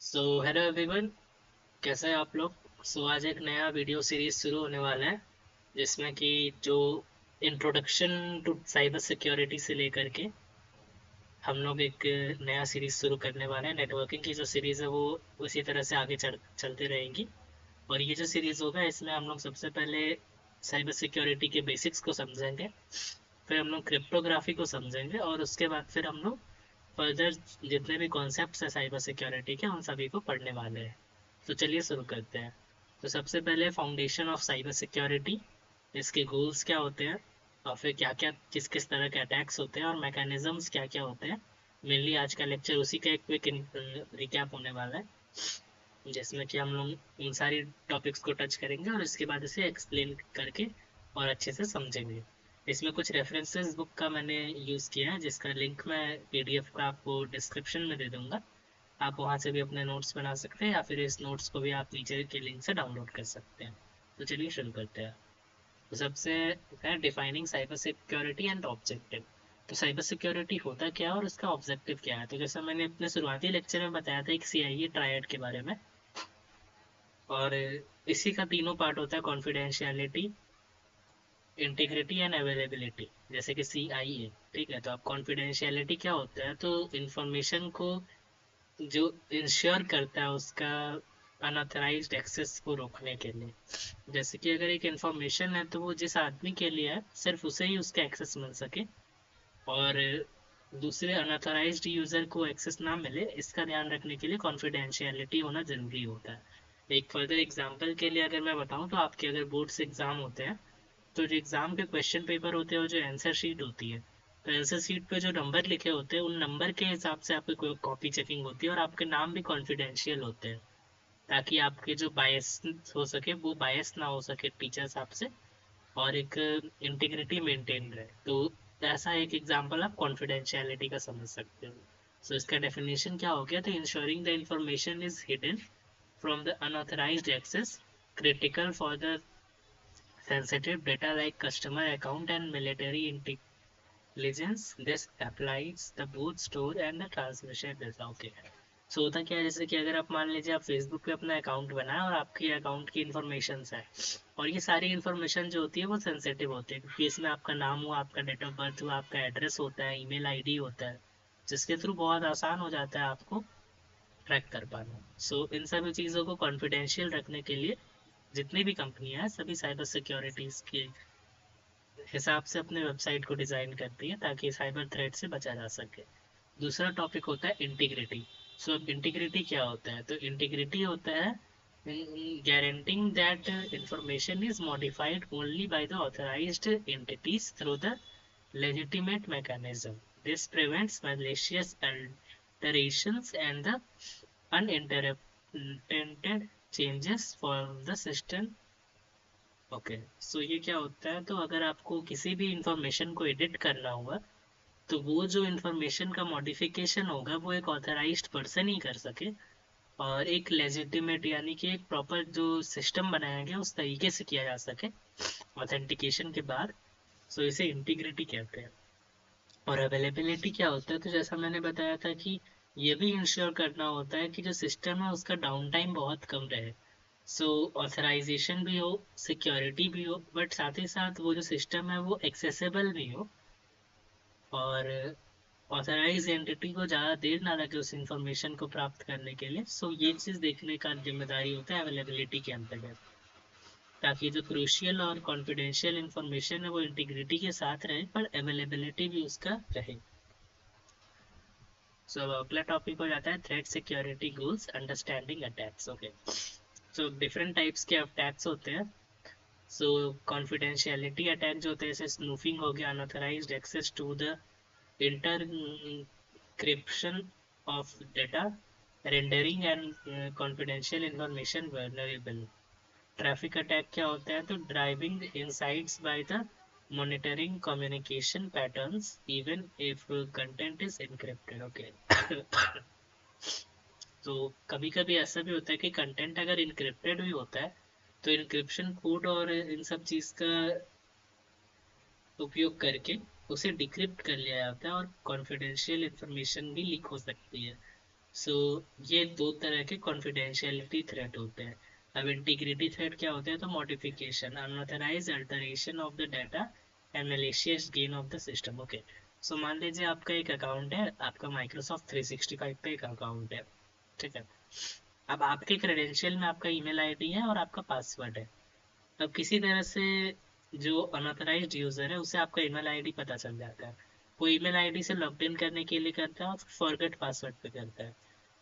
So hello everyone, कैसे हैं आप लोग। आज एक नया वीडियो सीरीज शुरू होने वाला है जिसमें कि जो इंट्रोडक्शन टू साइबर सिक्योरिटी से लेकर के हम लोग एक नया सीरीज शुरू करने वाले हैं। नेटवर्किंग की जो सीरीज है वो उसी तरह से आगे चलते रहेंगी। और ये जो सीरीज होगा इसमें हम लोग सबसे पहले साइबर सिक्योरिटी के बेसिक्स को समझेंगे, फिर हम लोग क्रिप्टोग्राफी को समझेंगे और उसके बाद फिर हम लोग फर्दर जितने भी कॉन्सेप्ट्स हैं साइबर सिक्योरिटी के उन सभी को पढ़ने वाले हैं। तो चलिए शुरू करते हैं। तो सबसे पहले फाउंडेशन ऑफ साइबर सिक्योरिटी, इसके गोल्स क्या होते हैं और फिर क्या क्या किस किस तरह के अटैक्स होते हैं और मैकेनिज्म्स क्या क्या होते हैं। मेनली आज का लेक्चर उसी का एक क्विक रिकैप होने वाला है जिसमें कि हम लोग उन सारी टॉपिक्स को टच करेंगे और इसके बाद इसे एक्सप्लेन करके और अच्छे से समझेंगे। इसमें कुछ रेफरेंसेस बुक का मैंने यूज़ किया है जिसका लिंक मैं पीडीएफ का आपको डिस्क्रिप्शन में दे दूंगा। आप वहाँ से भी अपने नोट्स बना सकते हैं या फिर इस नोट्स को भी आप नीचे के लिंक से डाउनलोड कर सकते हैं। तो चलिए शुरू करते हैं। तो सबसे है defining cyber security and objective. तो साइबर सिक्योरिटी होता क्या है और उसका ऑब्जेक्टिव क्या है। तो जैसा मैंने अपने शुरुआती लेक्चर में बताया था एक सीआईए ट्रायड के बारे में, और इसी का तीनों पार्ट होता है कॉन्फिडेंशियलिटी, इंटीग्रिटी एंड अवेलेबिलिटी, जैसे कि सीआईए। ठीक है, तो अब कॉन्फिडेंशियलिटी क्या होता है, तो इंफॉर्मेशन को जो इंश्योर करता है उसका अनऑथराइज्ड एक्सेस को रोकने के लिए। जैसे कि अगर एक इंफॉर्मेशन है तो वो जिस आदमी के लिए है सिर्फ उसे ही उसका एक्सेस मिल सके और दूसरे अनऑथराइज्ड यूजर को एक्सेस ना मिले, इसका ध्यान रखने के लिए कॉन्फिडेंशियलिटी होना जरूरी होता है। एक फर्दर एग्जांपल के लिए अगर मैं बताऊं तो आपके अगर बोर्ड्स एग्जाम होते हैं तो जो एग्जाम के क्वेश्चन पेपर होते हैं और जो आंसर शीट होती है, तो आंसर शीट पे जो नंबर लिखे होते हैं उन नंबर के हिसाब से आपकी कॉपी चेकिंग होती है और आपके नाम भी कॉन्फिडेंशियल होते हैं ताकि आपके जो बायस हो सके वो बायस ना हो सके टीचर्स आपसे, और एक इंटीग्रिटी मेंटेन रहे। तो ऐसा एक एग्जांपल आप कॉन्फिडेंशियलिटी का समझ सकते हो। सो इसका डेफिनेशन क्या हो गया, तो ensuring the information is hidden from the unauthorised access critical for the sensitive data like customer account and military intelligence. This applies the both store and the transmission data. Okay. सो होता क्या है, जैसे कि अगर आप मान लीजिए आप फेसबुक पे अपना अकाउंट बनाए और आपके अकाउंट की इन्फॉर्मेशन है और ये सारी इन्फॉर्मेशन जो होती है वो सेंसिटिव होती है क्योंकि इसमें आपका नाम हुआ, आपका डेट ऑफ बर्थ हुआ, आपका एड्रेस होता है, ईमेल आईडी होता है, जिसके थ्रू बहुत आसान हो जाता है आपको ट्रैक कर पाना। इन सभी चीज़ों को कॉन्फिडेंशियल रखने के लिए जितनी भी कंपनियां हैं सभी साइबर सिक्योरिटीज के हिसाब से अपने वेबसाइट को डिज़ाइन करती है ताकि साइबर थ्रेट से बचा जा सके। दूसरा टॉपिक होता है इंटीग्रिटी। अब इंटीग्रिटी क्या होता है, तो इंटीग्रिटी होता है guaranteeing that information is modified only by the authorized entities through the legitimate mechanism. This prevents malicious alterations and the unintended changes for the system। Okay, ये क्या होता है, तो अगर आपको किसी भी इंफॉर्मेशन को एडिट करना होगा तो वो जो इंफॉर्मेशन का मॉडिफिकेशन होगा वो एक ऑथराइज्ड पर्सन ही कर सके और एक लेजिटिमेट यानी कि एक प्रॉपर जो सिस्टम बनाया गया उस तरीके से किया जा सके ऑथेंटिकेशन के बाद। इसे इंटीग्रिटी कहते हैं। और अवेलेबिलिटी क्या होता है, तो जैसा मैंने बताया था कि ये भी इंश्योर करना होता है कि जो सिस्टम है उसका डाउन टाइम बहुत कम रहे। ऑथराइजेशन भी हो, सिक्योरिटी भी हो, बट साथ ही साथ वो जो सिस्टम है वो एक्सेसिबल भी हो और ऑथराइज एंटिटी को ज़्यादा देर ना लगे उस इंफॉर्मेशन को प्राप्त करने के लिए। ये चीज़ देखने का जिम्मेदारी होता है अवेलेबिलिटी के अंतर्गत, ताकि जो क्रूशियल और कॉन्फिडेंशियल इंफॉर्मेशन है वो इंटीग्रिटी के साथ रहे पर अवेलेबिलिटी भी उसका रहे। अगला टॉपिक हो जाता है threat security goals understanding attacks. Okay, different types के अटैक्स होते हैं। कॉन्फिडेंशियलिटी अटैक जो होते हैं जैसे स्नूफिंग हो गया, unauthorised access to the encryption of data, rendering and confidential information vulnerable। Traffic attack क्या होता है, तो driving insights by the monitoring communication patterns even if content is encrypted। Okay, तो कभी कभी ऐसा भी होता है कि कंटेंट अगर इनक्रिप्टेड भी होता है तो इनक्रिप्शन कोड और इन सब चीज़ का उपयोग करके उसे डिक्रिप्ट कर लिया जाता है और कॉन्फिडेंशियल इंफॉर्मेशन भी लीक हो सकती है। सो ये दो तरह के कॉन्फिडेंशियलिटी थ्रेट होते हैं। अब इंटीग्रिटी थ्रेट क्या होते हैं? तो modification, unauthorise alteration of the data and malicious gain of the system. Okay, so मान लीजिए आपका एक अकाउंट है, आपका माइक्रोसॉफ्ट 365 पे एक अकाउंट है, ठीक है। अब आपके क्रेडेंशियल में आपका ईमेल आईडी है और आपका पासवर्ड है। अब किसी तरह से जो अनऑथराइज्ड यूजर है उसे आपका ईमेल आईडी पता चल जाता है, वो ईमेल आईडी से लॉग इन करने के लिए करता है और फॉरगेट पासवर्ड पे करता है।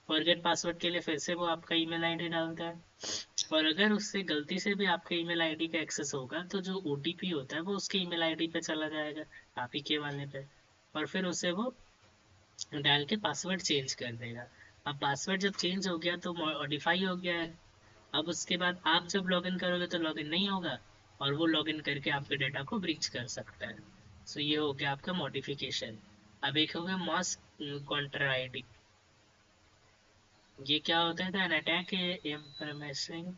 फॉरगेट पासवर्ड के लिए फिर से वो आपका ईमेल आईडी डालता है, और अगर उससे गलती से भी आपके ईमेल आईडी का एक्सेस होगा तो जो ओटीपी होता है वो उसके ईमेल आईडी पे चला जाएगा, आप ही के वाले पे, और फिर उसे वो डाल के पासवर्ड चेंज कर देगा। अब पासवर्ड जब चेंज हो गया तो मॉडिफाई हो गया है। अब उसके बाद आप जब लॉगिन करोगे तो लॉगिन नहीं होगा, और वो लॉगिन करके आपके डेटा को ब्रीच कर सकता है। सो ये हो गया आपका मॉडिफिकेशन। अब एक हो गया मास काउंटर आईडी। ये क्या होता है? An attack information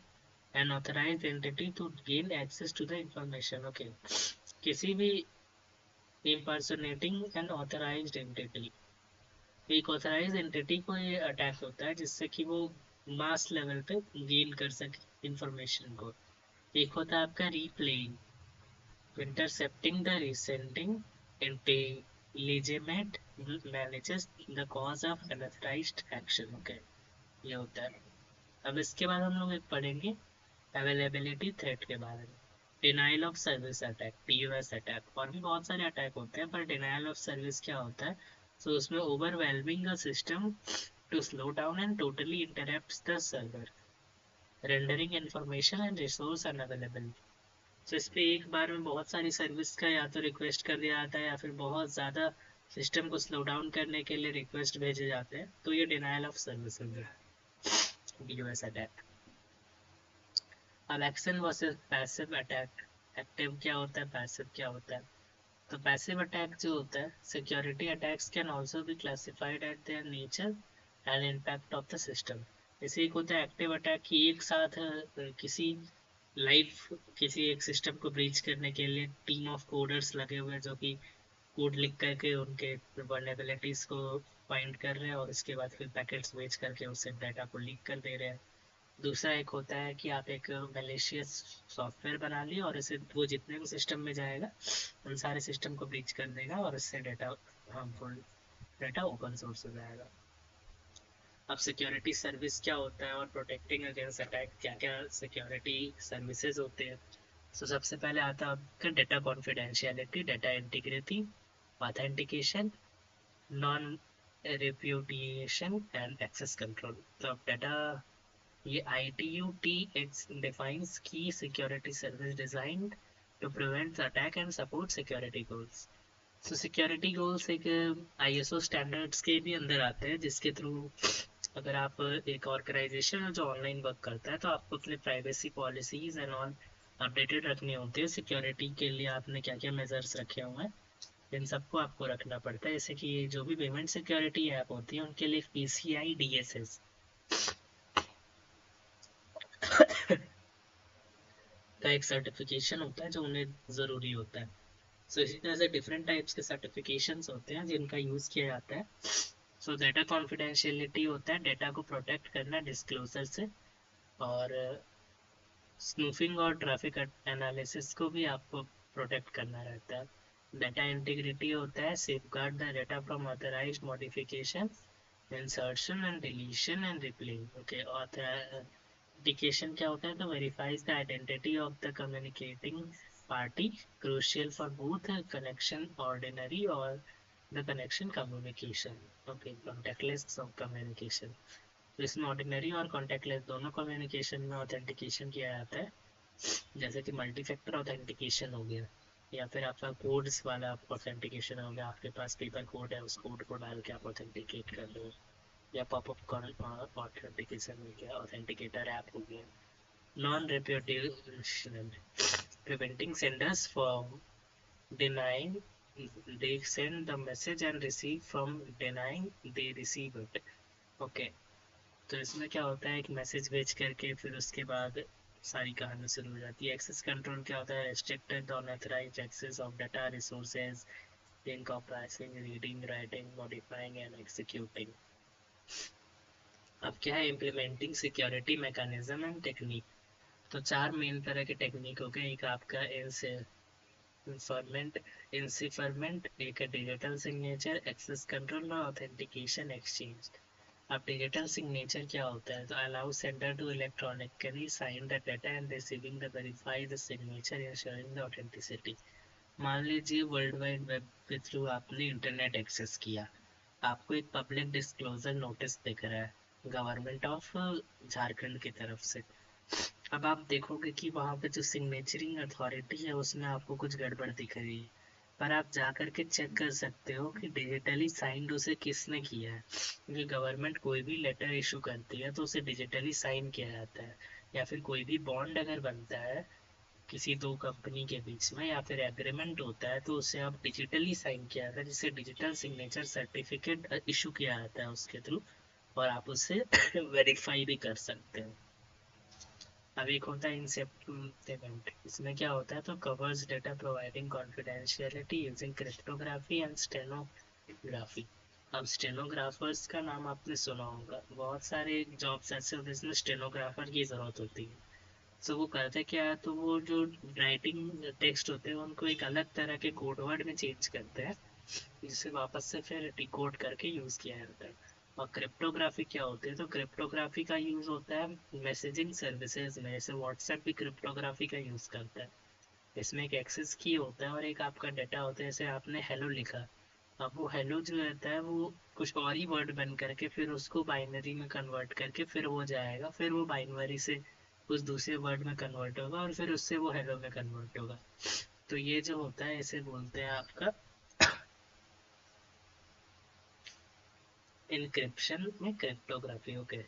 an authorised entity to gain access to the information. Okay, किसी भी impersonating एन ऑथराइज्ड एंटिटी, एक ऑथराइज्ड एंटिटी को ये अटैक होता है जिससे कि वो मास लेवल पे गेन कर सके इंफॉर्मेशन को। एक होता है आपका रिप्लेइंग, intercepting the resenting intelligent manages the cause of unauthorized action। okay, ये होता है। अब इसके बाद हम लोग एक पढ़ेंगे अवेलेबिलिटी थ्रेट के बारे में। Denial of service attack, DOS attack, और भी बहुत सारे अटैक होते हैं, पर डिनाइल ऑफ सर्विस क्या होता है? तो उसमें overwhelming a system to slow down and totally interrupts the server, rendering information and resource unavailable. तो इस पे एक बार में बहुत सारी सर्विस का या तो रिक्वेस्ट कर दिया जाता है या फिर बहुत ज़्यादा सिस्टम को स्लो डाउन करने के लिए रिक्वेस्ट भेजे जाते हैं, तो ये डिनाइल ऑफ सर्विस हो गया, डीओएस अटैक। अब action versus passive attack, active क्या होता है, पैसिव क्या होता है? तो पैसिव अटैक जो होता है, security attacks can also be classified eight their nature and impact of the system. जैसे एक होता है एक्टिव अटैक की एक साथ किसी लाइव किसी एक सिस्टम को ब्रीच करने के लिए टीम ऑफ कोडर्स लगे हुए हैं जो कि कोड लिख करके उनके वर्नेबिलिटीज को फाइंड कर रहे हैं और इसके बाद फिर पैकेट्स भेज करके उससे डाटा को लीक कर दे रहे हैं। दूसरा एक होता है कि आप एक मैलिशियस सॉफ्टवेयर बना लिए और इसे वो जितने भी सिस्टम में जाएगा उन सारे सिस्टम को ब्रीच कर देगा और इससे data harmful data open source हो जाएगा। अब सिक्योरिटी सर्विस क्या होता है और प्रोटेक्टिंग अगेंस्ट अटैक क्या क्या सिक्योरिटी सर्विसेज होते हैं? तो सबसे पहले आता है आपका data confidentiality, data integrity, authentication, non repudiation and access control. तो अब डाटा, ये ITU-T defines key security service designed to prevent attack and support security goals. So security goals एक ISO standards के भी अंदर आते हैं जिसके थ्रू अगर आप एक ऑर्गेनाइजेशन है जो ऑनलाइन वर्क करता है तो आपको अपने privacy policies and all updated रखनी होती है। सिक्योरिटी के लिए आपने क्या क्या मेजर्स रखे हुए हैं इन सबको आपको रखना पड़ता है। जैसे कि जो भी पेमेंट सिक्योरिटी ऐप होती है उनके लिए PCI DSS का एक सर्टिफिकेशन होता है जो उन्हें ज़रूरी होता है। सो इसी तरह से डिफरेंट टाइप्स के सर्टिफिकेशंस होते हैं जिनका यूज़ किया जाता है। सो डाटा कॉन्फिडेंशियलिटी होता है डेटा को प्रोटेक्ट करना डिस्क्लोजर से, और स्नूफिंग और ट्रैफिक एनालिसिस को भी आपको प्रोटेक्ट करना रहता है। डाटा इंटीग्रिटी होता है safeguard the data from authorised modification, insertion and deletion and replaying. Okay, authentication क्या होता है? तो verifies the identity of the communicating party, crucial for both connection ordinary or the connection communication। okay, contactless of communication। तो इसमें ordinary और contact lens दोनों communication में authentication किया जाता है, जैसे कि मल्टी फैक्टर ऑथेंटिकेशन हो गया या फिर आपका कोड्स वाला ऑथेंटिकेशन हो गया, आपके पास पेपर कोड है उस कोड को डाल के आप ऑथेंटिकेट कर लो, या पॉपअप ऑथेंटिकेशन हो गया, ऑथेंटिकेटर ऐप हो गया। Non reputation, preventing senders from denying they send the message and receive from denying they receive it। okay, तो इसमें क्या होता है, एक मैसेज भेज करके फिर उसके बाद सारी कहानी शुरू हो जाती है। एक्सेस कंट्रोल क्या होता है? restricted the unauthorized access of data resources encompassing reading, writing, modifying and executing। क्या है, implementing security mechanism and technique. तो 4 मेन तरह के टेक्निक हो गए। एक आपका इंफॉर्मेंट इंसिफरमेंट, एक है डिजिटल सिग्नेचर, एक्सेस कंट्रोल और ऑथेंटिकेशन एक्सचेंज। अब डिजिटल सिग्नेचर क्या होता है, तो allow sender to electronically sign the data and receiving the verified signature ensuring the authenticity. मान लीजिए वर्ल्ड वाइड वेब के थ्रू आपने इंटरनेट एक्सेस किया, आपको एक पब्लिक डिस्क्लोजर नोटिस दिख रहा है गवर्नमेंट ऑफ झारखंड की तरफ से। अब आप देखोगे कि वहाँ पे जो सिग्नेचरिंग अथॉरिटी है उसमें आपको कुछ गड़बड़ दिख रही है, पर आप जा कर के चेक कर सकते हो कि डिजिटली साइंड उसे किसने किया है। क्योंकि गवर्नमेंट कोई भी लेटर इशू करती है तो उसे डिजिटली साइन किया जाता है, या फिर कोई भी बॉन्ड अगर बनता है किसी दो कंपनी के बीच में, या फिर एग्रीमेंट होता है, तो उसे आप डिजिटली साइन किया जाता है, जिसे डिजिटल सिग्नेचर सर्टिफिकेट इशू किया जाता है उसके थ्रू, और आप उसे वेरीफाई भी कर सकते हो। अब एक होता है इंसेप्टमेंट, इसमें क्या होता है, तो covers data providing confidentiality using cryptography and stenography. अब स्टेनोग्राफर्स का नाम आपने सुना होगा, बहुत सारे जॉब्स ऐसे होते हैं जिसमें स्टेनोग्राफर की ज़रूरत होती है। तो वो करते क्या है, तो वो जो राइटिंग टेक्स्ट होते हैं उनको एक अलग तरह के कोड वर्ड में चेंज करते हैं, जिसे वापस से फिर डिकोड करके यूज़ किया जाता है। और क्रिप्टोग्राफी क्या होती है, तो क्रिप्टोग्राफी का यूज़ होता है मैसेजिंग सर्विसेज में, जैसे व्हाट्सएप भी क्रिप्टोग्राफी का यूज़ करता है। इसमें एक एक्सेस की होता है और एक आपका डाटा होता है, जैसे आपने हेलो लिखा, अब वो हेलो जो रहता है वो कुछ और ही वर्ड बन करके फिर उसको बाइनरी में कन्वर्ट करके फिर वो जाएगा, फिर वो बाइनरी से उस दूसरे वर्ड में कन्वर्ट होगा और फिर उससे वो हेलो में कन्वर्ट होगा। तो ये जो होता है इसे बोलते हैं आपका इनक्रिप्शन में क्रिप्टोग्राफी। ओके।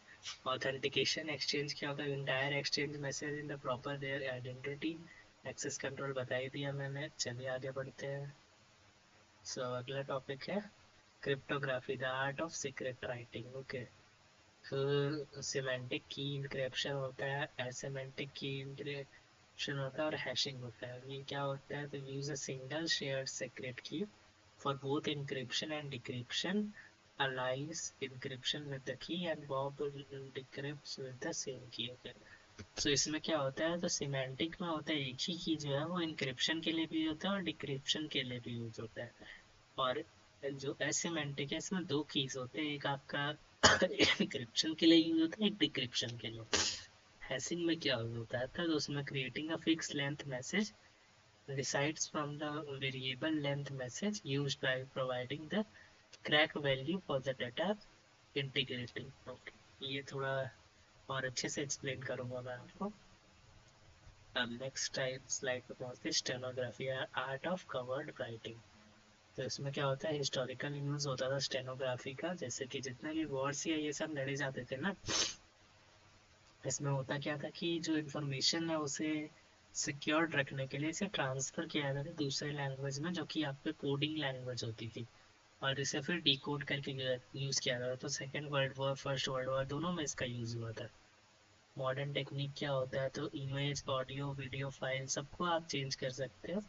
ऑथेंटिकेशन एक्सचेंज क्या होता है, entire exchange message in the proper their identity. Access control बता ही दिया मैंने, चलिए आगे बढ़ते हैं। सो अगला टॉपिक है cryptography, the art of secret writing. Okay. फिर सिमेंटिक की इंक्रिप्शन होता है, एसिमेंटिक की इंक्रिप्शन होता है और हैशिंग होता है। ये क्या होता है, तो use a single shared secret key for both encryption and decryption, allies encryption with the key and Bob decrypts with the same key। okay। so इसमें क्या होता है, तो सिमेंटिक में होता है एक ही की जो है वो इंक्रिप्शन के लिए भी होता है और डिक्रिप्शन के लिए भी यूज होता है। और जो एसिमेंटिक है इसमें दो कीज होते हैं, एक आपका इंक्रिप्शन के लिए यूज होता है, एक डिक्रिप्शन के लिए। हैशिंग में क्या होता है, तो उसमें creating a fix length message resides from the variable length message used by providing the crack value for the data integrity। okay। ये थोड़ा और अच्छे से एक्सप्लेन करूंगा मैं आपको। अब नेक्स्ट टाइप स्लाइड पे पहुंचते हैं, stenography, art of covered writing. तो इसमें क्या होता है, हिस्टोरिकल यूज होता था स्टेनोग्राफी का, जैसे कि जितने भी वॉर्स या ये सब लड़े जाते थे ना, इसमें होता क्या था कि जो इन्फॉर्मेशन है उसे सिक्योर्ड रखने के लिए इसे ट्रांसफर किया जाता था दूसरे लैंग्वेज में, जो कि आपके कोडिंग लैंग्वेज होती थी, और इसे फिर डिकोड करके यूज़ किया जाता था। तो second world war, first world war दोनों में इसका यूज़ हुआ था। मॉडर्न टेक्निक क्या होता है, तो इमेज, ऑडियो, वीडियो फाइल सबको आप चेंज कर सकते हो।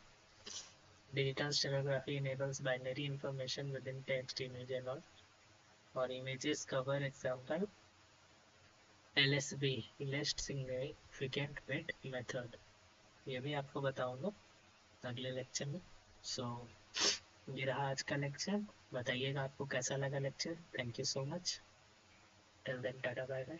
Digital steganography enables binary information within text, image and all. और images cover example LSB, least significant bit method, ये भी आपको बताऊंगा अगले लेक्चर में। सो ये रहा आज का लेक्चर, बताइएगा आपको कैसा लगा lecture. Thank you so much, till then tata bye bye.